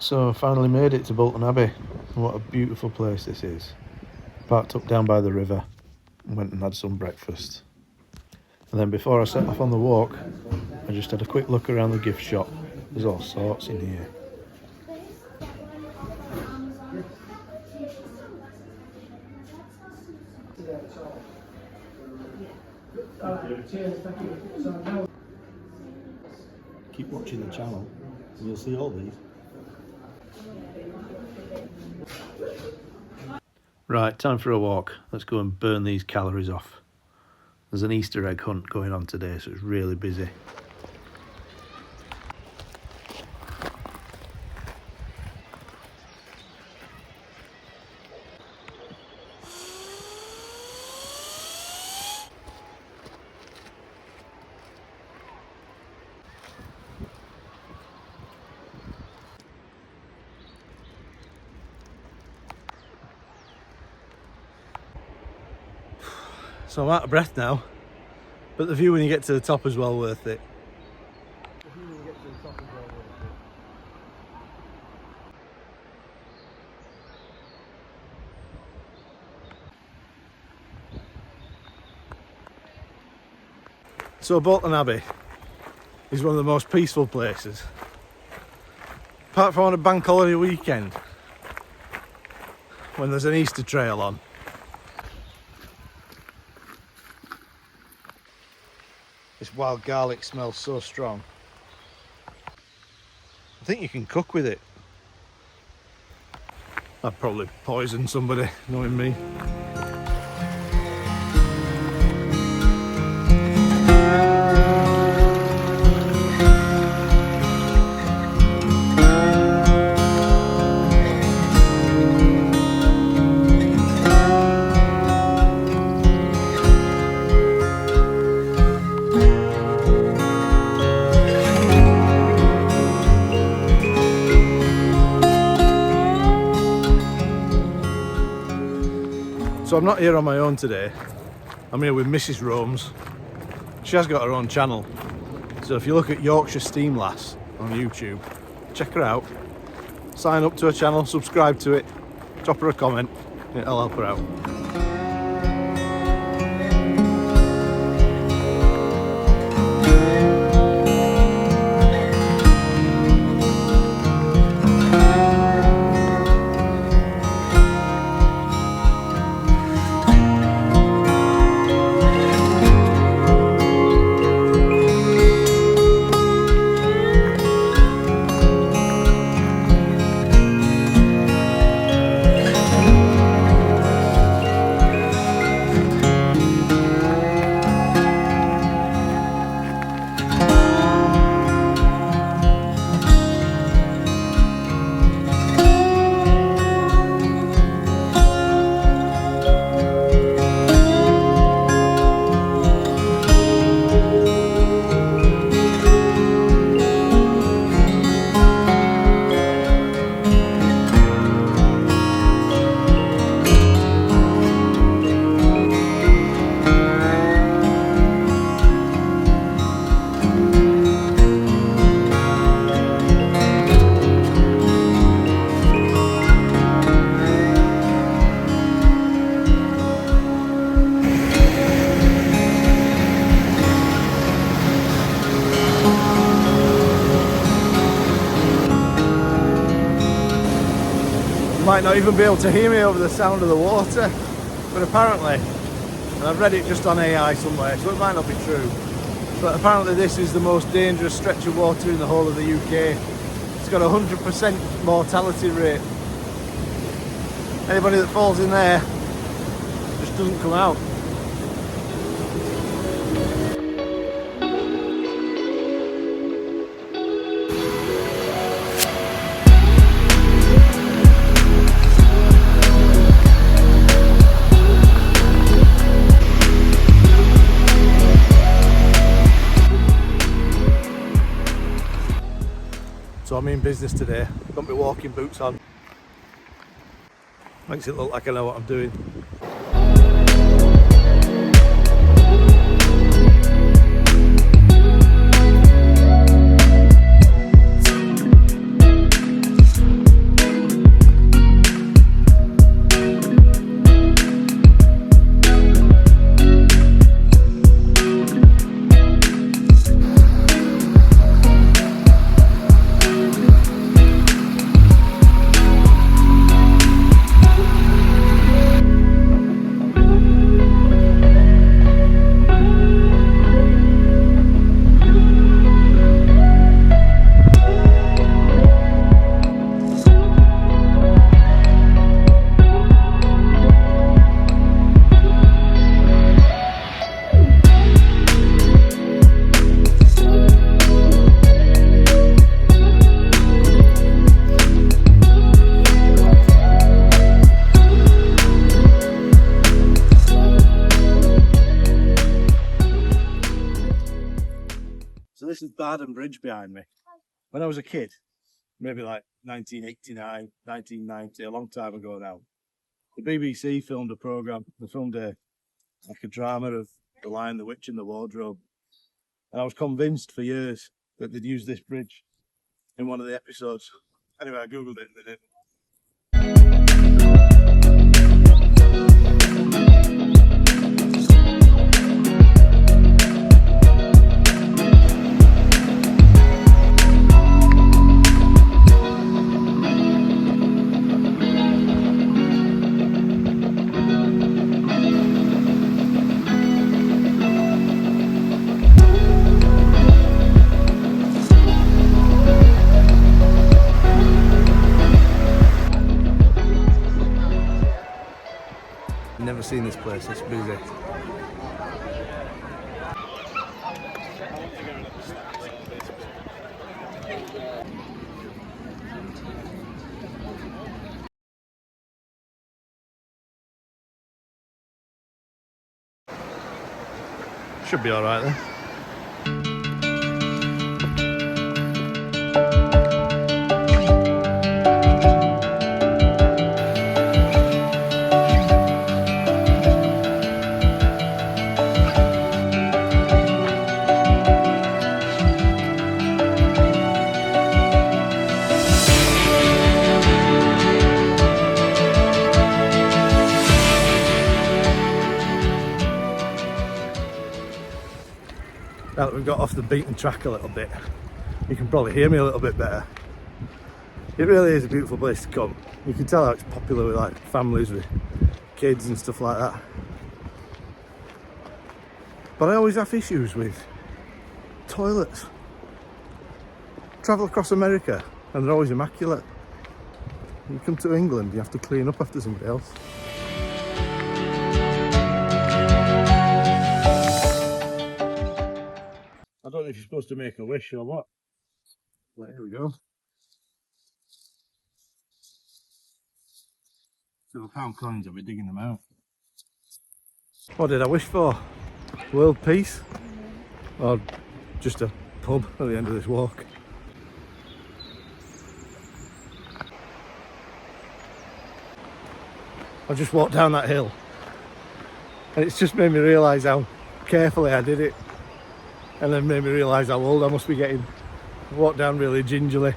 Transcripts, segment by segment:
So I finally made it to Bolton Abbey, and what a beautiful place this is. Parked up down by the river and went and had some breakfast. And then before I set off on the walk, I just had a quick look around the gift shop. There's all sorts in here. Keep watching the channel and you'll see all these. Right, time for a walk. Let's go and burn these calories off. There's an Easter egg hunt going on today, so it's really busy. So I'm out of breath now, but the view when you get to the top is well worth it. So Bolton Abbey is one of the most peaceful places. Apart from on a bank holiday weekend, when there's an Easter trail on. This wild garlic smells so strong. I think you can cook with it. I'd probably poison somebody, knowing me. So I'm not here on my own today. I'm here with Mrs. Rome's. She has got her own channel. So if you look at Yorkshire Steam Lass on YouTube, check her out. Sign up to her channel, subscribe to it, drop her a comment, it'll help her out. You might not even be able to hear me over the sound of the water, but apparently, and I've read it just on AI somewhere, so it might not be true, but apparently this is the most dangerous stretch of water in the whole of the UK. It's got a 100% mortality rate. Anybody that falls in there just doesn't come out. So I'm in business today. Got my walking boots on. Makes it look like I know what I'm doing. So this is Bardon Bridge behind me. When I was a kid, maybe like 1989, 1990, a long time ago now, the BBC filmed a programme. They filmed a drama of The Lion, the Witch and the Wardrobe. And I was convinced for years that they'd use this bridge in one of the episodes. Anyway, I googled it and they didn't. Never seen this place this busy. Should be all right then. Now that we've got off the beaten track a little bit, you can probably hear me a little bit better. It really is a beautiful place to come. You can tell how it's popular with like families with kids and stuff like that. But I always have issues with toilets. Travel across America and they're always immaculate. You come to England, you have to clean up after somebody else. I don't know if you're supposed to make a wish or what. Well, here we go. So £1 coins, I'll be digging them out. What did I wish for? World peace? Or just a pub at the end of this walk? I just walked down that hill and it's just made me realise how carefully I did it. And then made me realise how old I must be getting. I walked down really gingerly.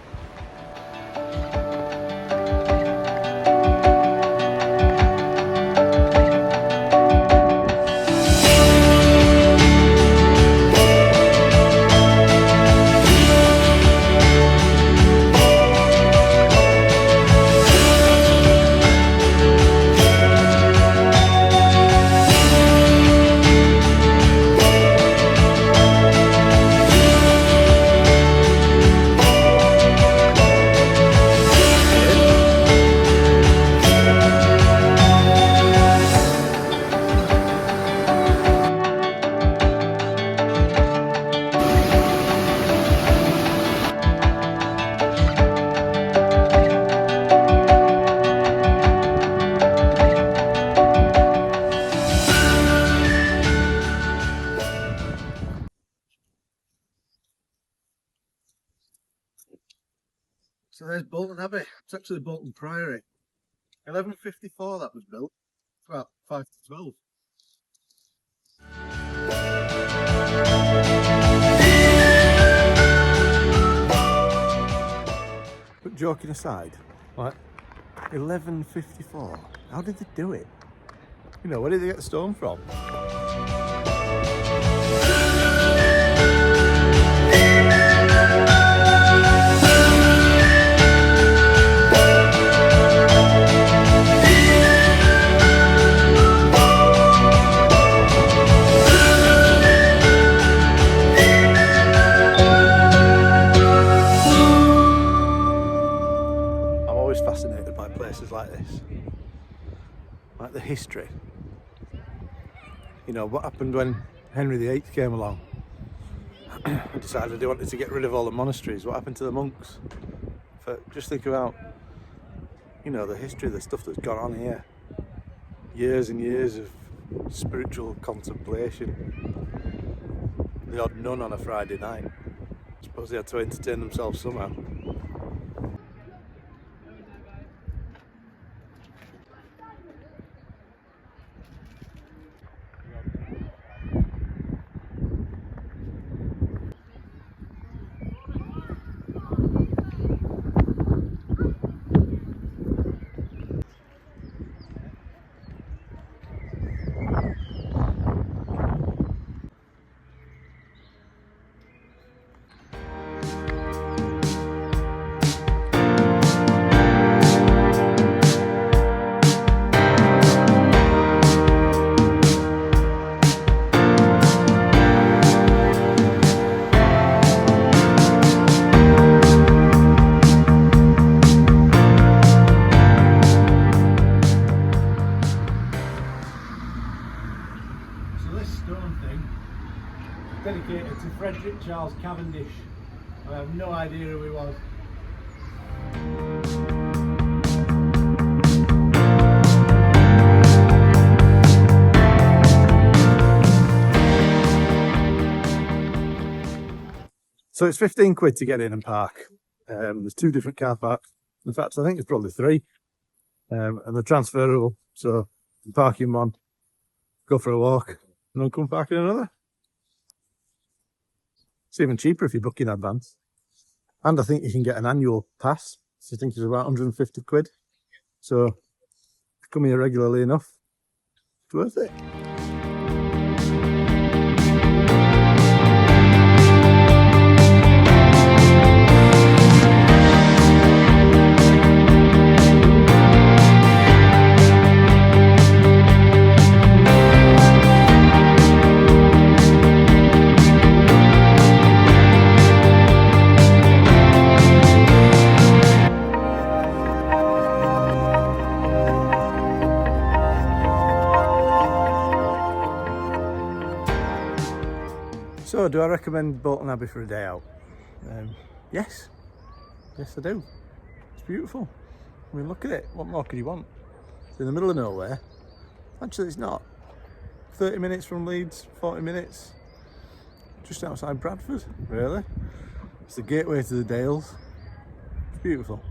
So there's Bolton Abbey. It's actually Bolton Priory. 1154 that was built. It's about 5 to 12. But joking aside, like 1154, how did they do it? You know, where did they get the stone from? Fascinated by places like this, like the history. You know, what happened when Henry VIII came along and decided he wanted to get rid of all the monasteries. What happened to the monks? Just think about, you know, the history, the stuff that's gone on here. Years and years of spiritual contemplation. The odd nun on a Friday night. Suppose they had to entertain themselves somehow. Dedicated to Frederick Charles Cavendish. I have no idea who he was. So it's 15 quid to get in and park. There's 2 different car parks. In fact, I think it's probably 3. And they're transferable. So you park in one, go for a walk, and then come back in another. It's even cheaper if you book in advance. And I think you can get an annual pass. So I think it's about 150 quid. So if you come here regularly enough, it's worth it. So, do I recommend Bolton Abbey for a day out? Yes. Yes, I do. It's beautiful. I mean, look at it. What more could you want? It's in the middle of nowhere. Actually, it's not. 30 minutes from Leeds, 40 minutes. Just outside Bradford, really. It's the gateway to the Dales. It's beautiful.